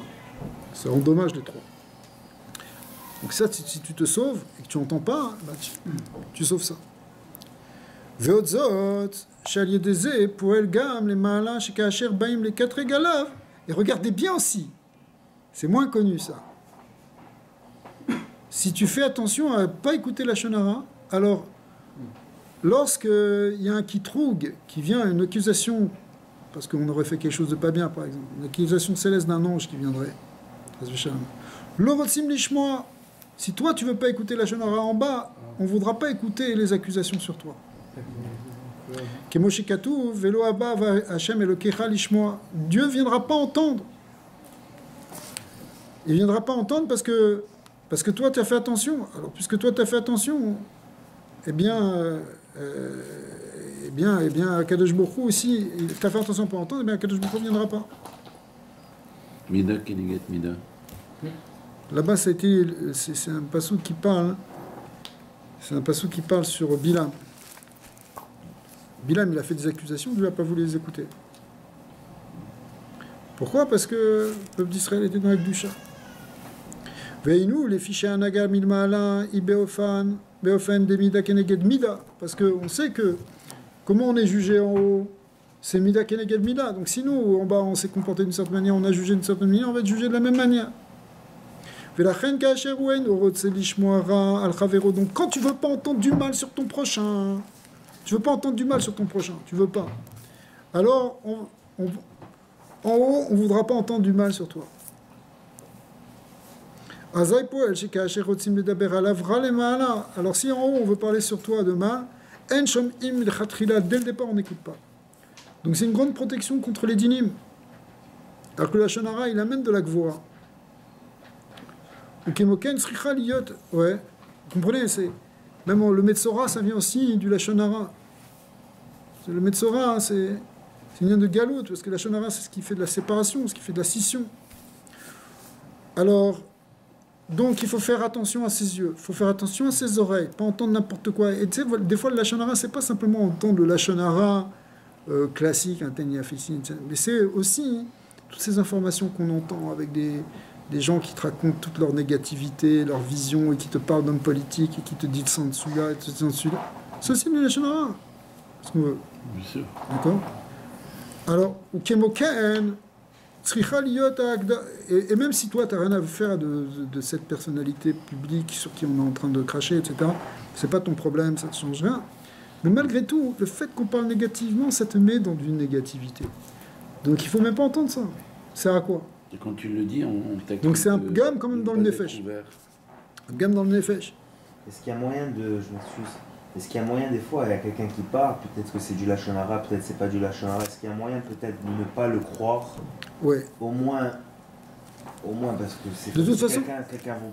S1: Ça endommage les 3. Donc ça, si tu te sauves, et que tu n'entends pas, bah tu sauves ça. Veotzot, Chalier des pour El Gam, les Maala, Shekaasher Baim, les 4 égalaves. Et regardez bien aussi, c'est moins connu ça. si tu fais attention à ne pas écouter la Shonara, alors lorsqu'il y a un kitroug qui vient, une accusation, parce qu'on aurait fait quelque chose de pas bien par exemple, une accusation céleste d'un ange qui viendrait, l'orotzim lishmoa, si toi tu veux pas écouter la Shonara en bas, on ne voudra pas écouter les accusations sur toi. Kemoshi katuv velo haba va Hashem elokecha lishmoa. Dieu ne viendra pas entendre. Il ne viendra pas entendre parce que toi tu as fait attention. Alors puisque toi tu as fait attention, eh bien Kadosh Baruch Hu aussi, tu as fait attention pour entendre, eh bien Kadosh Baruch Hu ne viendra pas.
S2: Mida Keneget Mida.
S1: Là-bas, c'est un passou qui parle. C'est un passou qui parle sur Bilam. Bilam, il a fait des accusations, Dieu n'a pas voulu les écouter. Pourquoi? Parce que le peuple d'Israël était dans la Kedusha. Veinu, les fichiers Anaga, Milmaala, Ibeofan, Beofen, Demida, Keneged, Mida. Parce qu'on sait que comment on est jugé en haut, c'est Mida, Keneged, Mida. Donc si nous, en bas, on s'est comporté d'une certaine manière, on a jugé d'une certaine manière, on va être jugé de la même manière. Donc quand tu veux pas entendre du mal sur ton prochain, tu veux pas. Alors, en haut, on voudra pas entendre du mal sur toi. Alors si en haut, on veut parler sur toi de mal, dès le départ, on n'écoute pas. Donc c'est une grande protection contre les dinim. Alors que la Shonara, il amène de la Gvora. Ouais, vous comprenez, c'est même le Metzora, ça vient aussi du Lachonara. Le Metzora, c'est une lien de galoute, parce que la Lachonara, c'est ce qui fait de la séparation, ce qui fait de la scission. Alors, donc, il faut faire attention à ses yeux, il faut faire attention à ses oreilles, pas entendre n'importe quoi. Et tu sais, des fois, le Lachonara, c'est pas simplement entendre le Lachonara classique, un Teniafissin, mais c'est aussi toutes ces informations qu'on entend avec des gens qui te racontent toute leur négativité, leur vision, et qui te parlent d'hommes politiques, et qui te disent sans dessus-là, et sans dessus-là. C'est aussi le Lachonara. Ce qu'on veut.
S2: Bien sûr.
S1: D'accord? Alors, et même si toi, tu n'as rien à faire de cette personnalité publique sur qui on est en train de cracher, etc., c'est pas ton problème, ça ne change rien. Mais malgré tout, le fait qu'on parle négativement, ça te met dans une négativité. Donc il ne faut même pas entendre ça. Ça sert à quoi?
S2: Et quand tu le dis, on t'accuse.
S1: Donc c'est un gamme quand même dans le Nefesh. Un gamme dans le Nefesh.
S4: Est-ce qu'il y a moyen de... Je m'excuse. Est-ce qu'il y a moyen des fois, il y a quelqu'un qui parle, peut-être que c'est du Lachonara, peut-être c'est pas du Lachonara. Est-ce qu'il y a moyen peut-être de ne pas le croire?
S1: Ouais.
S4: Au moins parce que c'est...
S1: De toute façon...
S4: Quelqu'un vous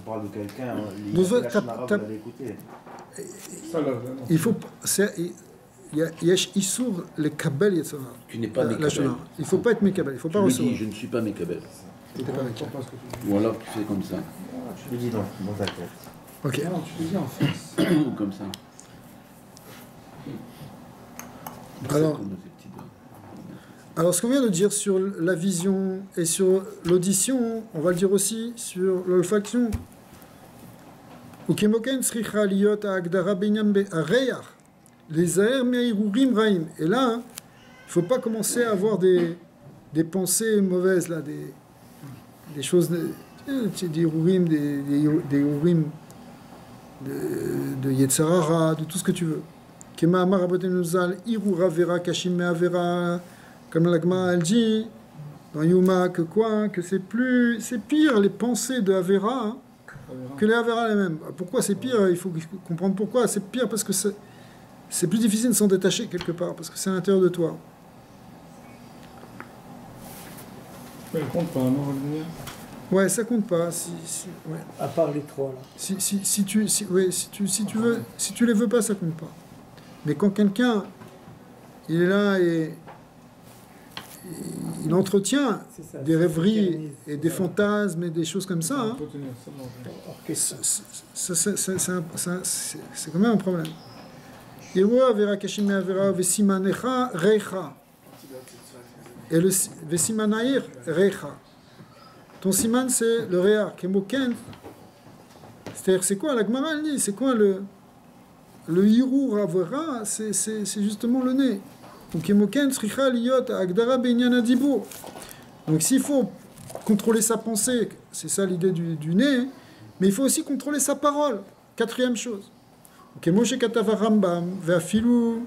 S4: parle de quelqu'un,
S1: vous
S4: allez écouter.
S1: Il faut... Yesh Issour, les Kabel Yetzara.
S2: Tu n'es pas Mekabel.
S1: Il ne faut pas être Mekabel, il ne faut pas recevoir.
S2: Je ne suis pas Mekabel.
S1: Ou
S2: alors tu fais comme ça.
S4: Tu le dis dans ta tête.
S1: Ok.
S6: Non, tu le dis en face.
S2: Ou comme ça.
S1: Alors, ce qu'on vient de dire sur la vision et sur l'audition, on va le dire aussi sur l'olfaction. Ukemoken sricha liot agdara binyan be'areyach. Les aers me'irurim raim. Et là, il ne faut pas commencer à avoir des pensées mauvaises, là, des choses, des irurim, des irurim de Yetzarara, de tout ce que tu veux. Kema amar rabotenu zal irura vera kashim me'avera, comme l'agma elle dit dans Yuma que quoi, que c'est pire les pensées de Avera hein, que les Avera les mêmes. Pourquoi c'est pire? Il faut comprendre pourquoi. C'est pire parce que c'est plus difficile de s'en détacher quelque part, parce que c'est à l'intérieur de toi.
S5: Mais elle compte pas, non, lumière.
S1: Ouais, ça compte pas. Ouais.
S3: À part les trois, là.
S1: Si tu veux, si tu les veux pas, ça compte pas. Mais quand quelqu'un, il est là et il entretient
S3: ça,
S1: des rêveries et des fantasmes et des choses comme ça, hein, c'est quand même un problème. Et le Vesimanaïr Recha. Ton siman, c'est le Réa, Kemoken. C'est-à-dire, c'est quoi la Gemara, elle dit, c'est quoi le Hirur Avera, c'est justement le nez. Donc, Kemoken, Sricha, Liot, Agdara, Benyan, Adibur. Donc, s'il faut contrôler sa pensée, c'est ça l'idée du nez, Mais il faut aussi contrôler sa parole. Quatrième chose. Moshe katav Rambam, ve'afilu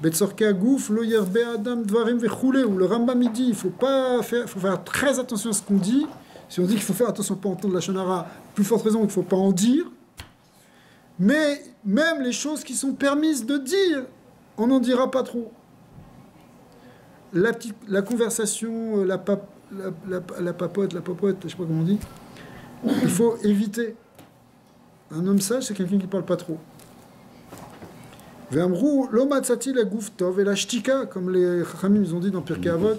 S1: betzorkei haguf lo yerbe adam dvarim vechule, où le Rambam il dit, il faut faire très attention à ce qu'on dit. Si on dit qu'il faut faire attention à ne pas entendre la shonara, plus forte raison qu'il ne faut pas en dire. Mais même les choses qui sont permises de dire, on n'en dira pas trop. La conversation, la papote, je ne sais pas comment on dit, il faut éviter. Un homme sage, c'est quelqu'un qui ne parle pas trop. Ve'amrou lo matzati la gouf tov et la shtika, comme les Chachamim nous ont dit dans Pirkei Avot,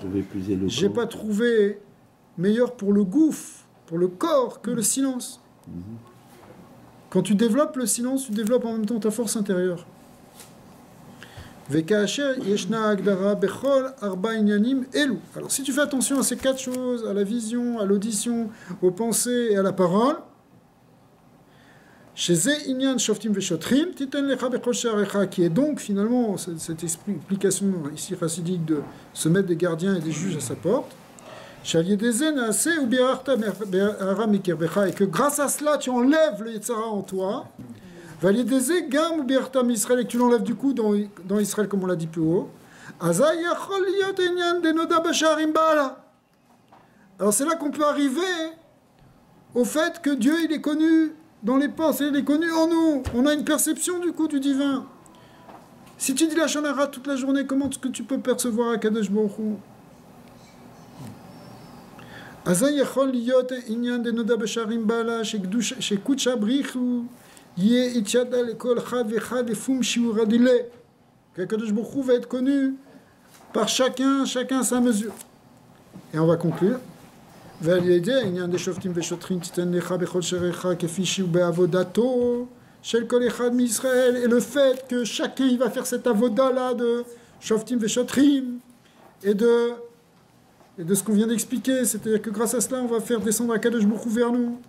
S1: j'ai pas trouvé meilleur pour le gouf, pour le corps, que le silence. Quand tu développes le silence, tu développes en même temps ta force intérieure. Vekasher yeshna agdara bechol arba inyanim elu. Alors si tu fais attention à ces quatre choses, à la vision, à l'audition, aux pensées et à la parole, qui est donc finalement cette explication ici chassidique de se mettre des gardiens et des juges à sa porte, et que grâce à cela tu enlèves le Yetzara en toi, et que tu l'enlèves du coup dans Israël comme on l'a dit plus haut. Alors c'est là qu'on peut arriver au fait que Dieu il est connu dans les portes, il est connu en nous. On a une perception du coup du divin. Si tu dis la shonara toute la journée, comment est-ce que tu peux percevoir Akadosh Baruch Hu? Qu'Akadosh Baruch Hu va être connu par chacun sa mesure. Et on va conclure. Et le fait que chacun il va faire cette avoda-là de shoftim veshotrim et de ce qu'on vient d'expliquer, c'est-à-dire que grâce à cela on va faire descendre Akadosh Baruch Hu vers nous.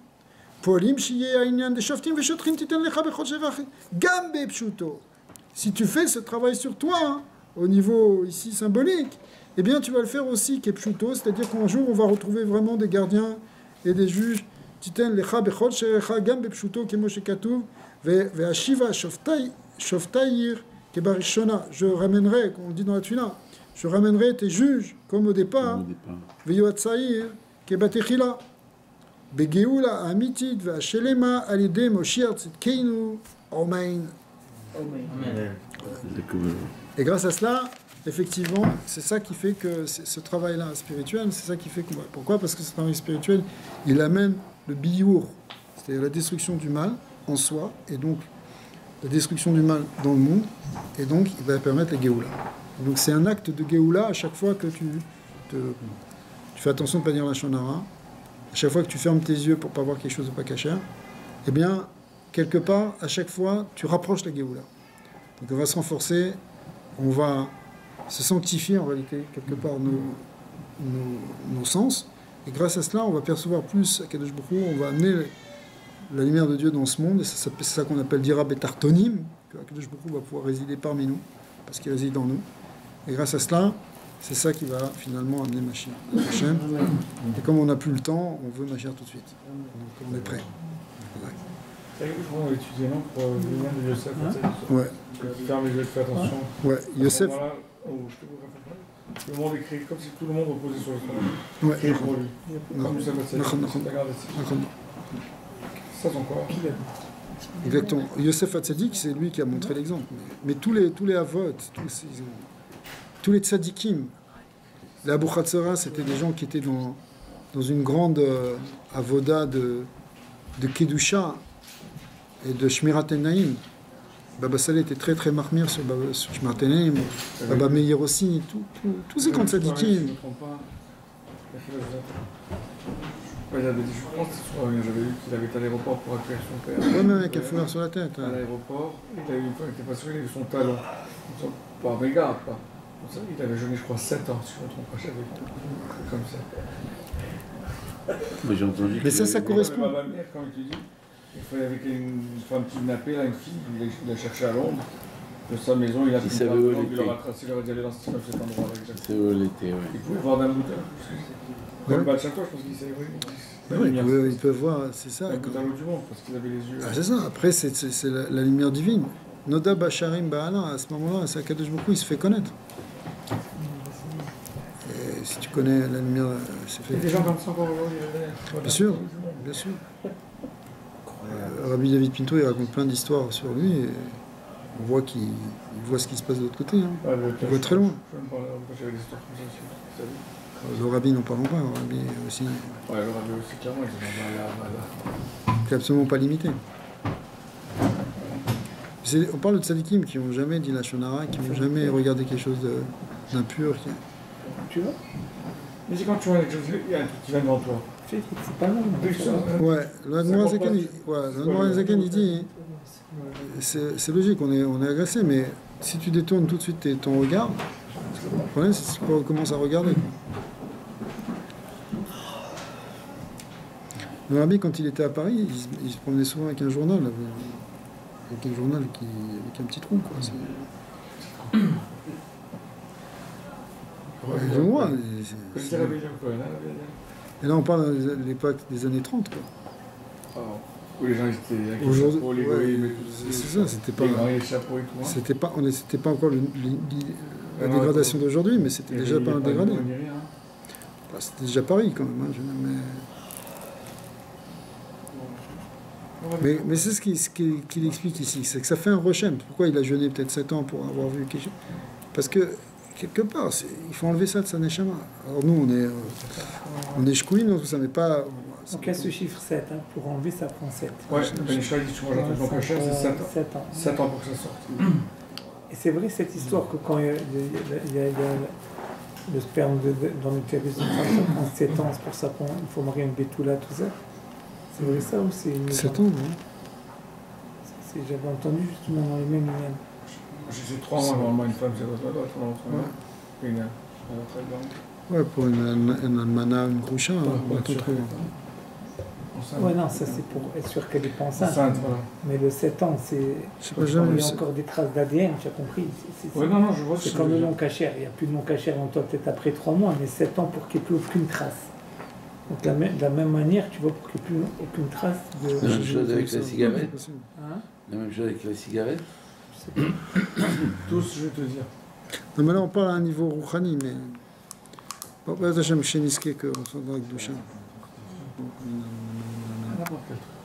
S1: Si tu fais ce travail sur toi, hein, au niveau ici symbolique, eh bien tu vas le faire aussi kepshuto, c'est-à-dire qu'un jour on va retrouver vraiment des gardiens et des juges. Titen lecha bechol sherecha gam bepshuto kemo shekatuv ve'ashiva shoftayir kebarishona. Je ramènerai, comme on dit dans la tefila, je ramènerai tes juges comme au départ. Ve'yoatzair kebatechila begeula amitit ve'ashelema alide moshiach tzidkeinu amen. Et grâce à cela, effectivement, c'est ça qui fait que ce travail-là spirituel, c'est ça qui fait que... Pourquoi? Parce que ce travail spirituel, il amène le biour, c'est-à-dire la destruction du mal en soi, et donc la destruction du mal dans le monde, et donc il va permettre la Géoula. Donc c'est un acte de Géoula à chaque fois que tu fais attention de ne pas dire la shonara, à chaque fois que tu fermes tes yeux pour ne pas voir quelque chose de pas caché, eh bien, quelque part, à chaque fois, tu rapproches la Géoula. Donc on va se renforcer, on va se sanctifier en réalité, quelque part, nos sens. Et grâce à cela, on va percevoir plus Akadosh Baruch Hu, on va amener la lumière de Dieu dans ce monde, et c'est ça qu'on appelle Dira Betartonim, que Akadosh Baruch Hu va pouvoir résider parmi nous, parce qu'il réside en nous. Et grâce à cela, c'est ça qui va finalement amener Mashiach. Et comme on n'a plus le temps, on veut Mashiach tout de suite. Donc on est prêt.
S6: On va étudier, non, pour le lien de Yosef.
S1: Ouais.
S6: Ferme les yeux, fais attention.
S1: Ouais, Yosef.
S6: Le monde écrit comme si tout le monde reposait sur le sol.
S1: Ouais.
S6: Et pour lui. Comme Yosef a dit. Ça, c'est encore.
S1: Exactement. Yosef Hatzadik, c'est lui qui a montré l'exemple. Mais tous les avot, tous les tzadikim, les Abu Chatzara, c'était des gens qui étaient dans une grande avoda de Kedusha et de Shmirat Enaim. Baba Saleh était très très marmire sur Shmirat Enaim, Baba Meir aussi, tous ces grands tzadikim.
S6: Ouais, j'avais dit, je pense que j'avais vu qu'il avait été à l'aéroport pour accueillir son père.
S1: Ouais, mais avec un foulard sur la tête.
S6: À l'aéroport, il a eu une fois, il n'était pas sûr, il a eu son talon. Pas méga, pas. Il avait jeûné, je crois, 7 ans, si je ne me trompe pas, j'avais comme ça.
S2: Mais j'ai entendu.
S1: Mais ça correspond.
S6: Ma mère, quand il te dit, il fallait avec une femme kidnappée, là, une fille, il a cherché à Londres. De sa maison, il a pris un endroit, il leur a tracé, il leur a dit aller dans cet endroit-là.
S2: C'est où l'été, ouais.
S6: Il pouvait voir d'un bout. Comme Bachanko, je pense qu'il savait, oui.
S1: Ouais, ils peuvent voir, c'est ça.
S6: C'est un peu à l'eau du monde, parce qu'ils avaient les yeux.
S1: Ah, c'est ça, après c'est la lumière divine. Noda Basharim Ba'ala, à ce moment-là, c'est Akadosh Baruch Hu, il se fait connaître. Et si tu connais la lumière, c'est fait.
S6: Il y a des gens comme ça encore aujourd'hui.
S1: Bien sûr, bien sûr. Rabbi David Pinto, il raconte plein d'histoires sur lui, et on voit qu'il voit ce qui se passe de l'autre côté. Hein.
S6: Ouais,
S1: il voit très loin.
S6: J'avais des histoires comme ça aussi.
S1: Le rabbi, n'en parlons pas, le rabbi aussi.
S6: Ouais, le rabbi aussi, clairement,
S1: il n'est absolument pas limité. On parle de tzadikim qui n'ont jamais dit la shonara, qui n'ont jamais regardé quelque chose d'impur.
S3: Tu vois?
S6: Mais c'est quand tu vois quelque chose, il y a un truc qui vient devant toi.
S3: C'est pas mal.
S1: Ouais, l'Admorazaken, il dit, c'est logique, on est agressé, mais si tu détournes tout de suite ton regard, le problème c'est que tu recommences à regarder. Le rabbi, quand il était à Paris, il se promenait souvent avec un journal, avec un petit trou, quoi. Et là, on parle de l'époque des années 30, quoi.
S6: Où les gens étaient avec les chapeaux, les goïms et tout.
S1: C'est ça, c'était pas...
S6: Les chapeaux et tout.
S1: C'était pas encore la dégradation d'aujourd'hui, mais c'était déjà pas dégradé. C'était déjà Paris, quand même. Mais c'est ce qu'il explique ici, c'est que ça fait un rochem. Pourquoi il a jeûné peut-être 7 ans pour avoir vu quelque chose? Parce que, quelque part, il faut enlever ça de sa neshama. Alors nous, on est shkouim dans tout ça, mais pas...
S3: Donc il y a ce chiffre 7, hein, pour enlever ça prend 7.
S6: Ouais, Ben Ishraï dit souvent, j'entends mon cachet, c'est 7 ans.
S3: 7 ans.
S6: 7 ans pour que ça sorte.
S3: Et c'est vrai cette histoire que quand il y a le sperme dans l'utérus d'une femme, ça prend 7 ans, c'est pour ça qu'il faut marier une bétoula, tout ça. C'est vrai ça ou c'est une...
S1: 7 ans, non?
S3: J'avais entendu justement dans les mêmes liens.
S6: Je sais 3 mois, normalement, une femme, ça doit être 3 mois. Et une très grande.
S1: Ouais, pour une almana, une groucha, on va tout trouver.
S3: Ouais, non, ça c'est pour être sûr qu'elle est pas enceinte.
S6: Voilà.
S3: Mais le 7 ans, c'est... Il y a encore des traces d'ADN, tu as compris.
S6: Ouais, non, je vois.
S3: C'est comme le non-cachère. Il n'y a plus de non-cachère en toi peut-être après 3 mois, mais 7 ans pour qu'il n'y ait plus aucune trace. Donc de la même manière, tu vois, pour qu'il n'y ait plus aucune trace de...
S2: La même chose avec la cigarette.
S3: Hein?
S2: La même chose avec la cigarette.
S6: Tous, je vais te dire.
S1: Non, mais là, on parle à un niveau rouhani, mais... Bon, Hashem, chez Niske, qu'on s'en va avec Doucha.
S6: N'importe quel truc.